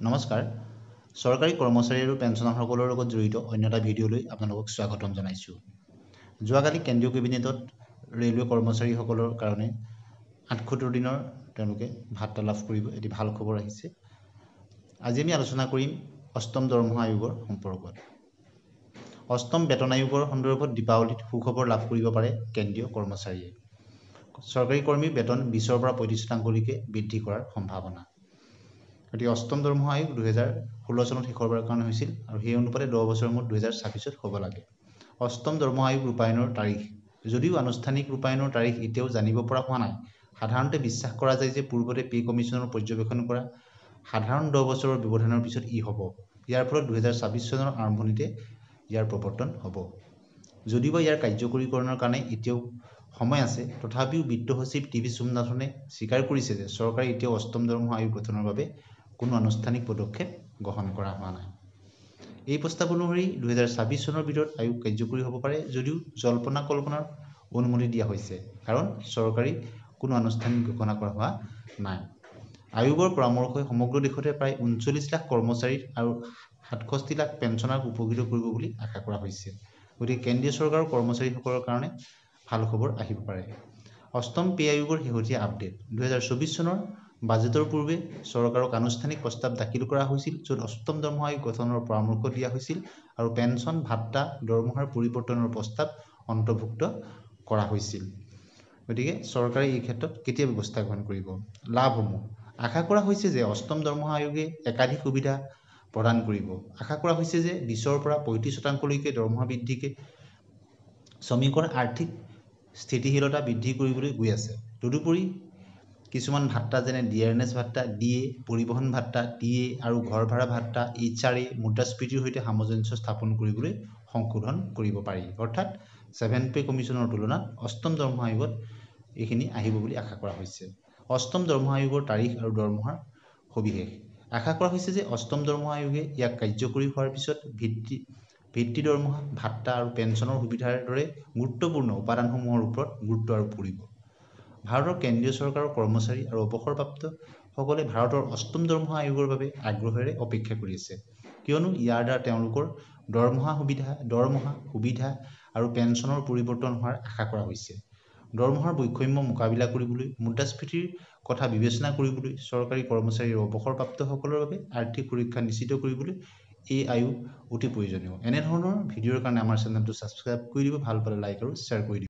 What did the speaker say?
নমস্কাৰ চৰকাৰী কৰ্মচাৰী আৰু পেঞ্চনাৰসকলৰ লগত জড়িত অন্য এটা ভিডিঅ'লৈ আপোনালোকক স্বাগতম জনাইছোঁ। যোৱাকালি কেন্দ্ৰীয় কেবিনেটত ৰেলৱে কৰ্মচাৰীসকলৰ কাৰণে ৭৮ দিনৰ তেওঁলোকে ভাত্তা লাভ কৰিব এটি ভাল খবৰ আহিছে। আজি আমি আলোচনা কৰিম অষ্টম দৰমহা আয়োগৰ সম্পৰ্কত। অষ্টম বেতন আয়োগৰ সন্দৰ্ভত দীপাৱলীত সুখবৰ লাভ কৰিব পাৰে কেন্দ্ৰীয় কৰ্মচাৰীয়ে। চৰকাৰী কৰ্মীৰ বেতন ২০ৰ পৰা ৩৫% বৃদ্ধি কৰাৰ সম্ভাৱনা। গতিকে অষ্টম দৰমহা আয়োগ ২০১৬ চনত শেষৰবাৰৰ কাৰণে হৈছিল আৰু সেই অনুপাতে 10 বছৰৰ মূৰত 2026ত হ'ব লাগে। অষ্টম দৰমহা আয়োগ ৰূপায়ণৰ তাৰিখ যদিও আনুষ্ঠানিক ৰূপায়ণৰ তাৰিখ এতিয়াও জানিব পৰা হোৱা নাই। সাধাৰণতে বিশ্বাস কৰা যায় যে পূৰ্বতে পে কমিশ্যনৰ পৰ্যবেক্ষণ কৰা সাধাৰণ 10 বছৰৰ ব্যৱধানৰ পিছত ই হ'ব। ইয়াৰ ফলত 2026 চনৰ আৰম্ভণিতে ইয়াৰ প্ৰৱৰ্তন হ'ব। যদিও ইয়াৰ কাৰ্যকৰীকৰণৰ কাৰণে এতিয়াও সময় আছে, তথাপিও বিত্ত সচিব টি ভি সোমনাথনে স্বীকাৰ কৰিছে যে চৰকাৰে এতিয়াও অষ্টম দৰমহা আয়োগ গঠনৰ বাবে কোনো আনুষ্ঠানিক পদক্ষেপ গ্ৰহণ কৰা হোৱা নাই। এই প্ৰস্তাৱ অনুসৰি 2026 চনৰ ভিতৰত আয়োগ কাৰ্যকৰী হ'ব পাৰে যদিও জল্পনা কল্পনাৰ অনুমতি দিয়া হৈছে, কাৰণ চৰকাৰী কোনো আনুষ্ঠানিক ঘোষণা কৰা হোৱা নাই। আয়োগৰ পৰামৰ্শই সমগ্ৰ দেশতে প্ৰায় ৩৯ লাখ কৰ্মচাৰী আৰু ৬৭ লাখ পেঞ্চনাৰক উপকৃত কৰিব বুলি আশা কৰা হৈছে। গতিকে কেন্দ্ৰীয় চৰকাৰৰ কৰ্মচাৰীসকলৰ কাৰণে ভাল খবৰ আহিব পাৰে। অষ্টম পে আয়োগৰ শেহতীয়া আপডেট 2024 চনৰ বাজেটৰ পূৰ্বে চৰকাৰক আনুষ্ঠানিক প্ৰস্তাৱ দাখিল কৰা হৈছিল, য'ত অষ্টম দৰমহা আয়োগ গঠনৰ পৰামৰ্শ দিয়া হৈছিল আৰু পেঞ্চন ভাত্তা দৰমহাৰ পৰিৱৰ্তনৰ প্ৰস্তাৱ অন্তৰ্ভুক্ত কৰা হৈছিল। গতিকে চৰকাৰে এই ক্ষেত্ৰত কেতিয়া ব্যৱস্থা গ্ৰহণ কৰিব? লাভসমূহ আশা কৰা হৈছে যে অষ্টম দৰমহা আয়োগে একাধিক সুবিধা প্ৰদান কৰিব। আশা কৰা হৈছে যে 20ৰ পৰা 35%লৈকে দৰমহা বৃদ্ধিকে শ্ৰমিকৰ আৰ্থিক স্থিতিশীলতা বৃদ্ধি কৰিবলৈ গৈ আছে। তদুপৰি কিছুমান ভাত্তা যেনে ডিয়াৰনেছ ভাত্তা DA, পৰিবহণ ভাত্তা TA আৰু ঘৰ ভাড়া ভাত্তা HRA মুদ্ৰাস্ফীতিৰ সৈতে সামঞ্জস্য স্থাপন কৰিবলৈ সংশোধন কৰিব পাৰি। অৰ্থাৎ 7 পে কমিশ্যনৰ তুলনাত অষ্টম দৰমহা আয়োগত এইখিনি আহিব বুলি আশা কৰা হৈছে। অষ্টম দৰমহা আয়োগৰ তাৰিখ আৰু দৰমহাৰ সবিশেষ আশা কৰা হৈছে যে অষ্টম দৰমহা আয়োগে ইয়াক কাৰ্যকৰী হোৱাৰ পিছত ভিত্তি দৰমহা, ভাত্তা আৰু পেঞ্চনৰ সুবিধাৰ দৰে গুৰুত্বপূৰ্ণ উপাদানসমূহৰ ওপৰত গুৰুত্ব আৰোপ কৰিব। ভাৰতৰ কেন্দ্ৰীয় চৰকাৰৰ কৰ্মচাৰী আৰু অৱসৰপ্ৰাপ্তসকলে ভাৰতৰ অষ্টম দৰমহা আয়োগৰ বাবে আগ্ৰহেৰে অপেক্ষা কৰি আছে, কিয়নো ইয়াৰ দ্বাৰা তেওঁলোকৰ দৰমহা সুবিধা আৰু পেঞ্চনৰ পৰিৱৰ্তন হোৱাৰ আশা কৰা হৈছে। দৰমহাৰ বৈষম্য মোকাবিলা কৰিবলৈ, মুদ্ৰাস্ফীতিৰ কথা বিবেচনা কৰিবলৈ, চৰকাৰী কৰ্মচাৰী আৰু অৱসৰপ্ৰাপ্তসকলৰ বাবে আৰ্থিক সুৰক্ষা নিশ্চিত কৰিবলৈ এই আয়োগ অতি প্ৰয়োজনীয়। এনেধৰণৰ ভিডিঅ'ৰ কাৰণে আমাৰ চেনেলটো ছাবস্ক্ৰাইব কৰি দিব, ভাল পালে লাইক আৰু শ্বেয়াৰ কৰি দিব।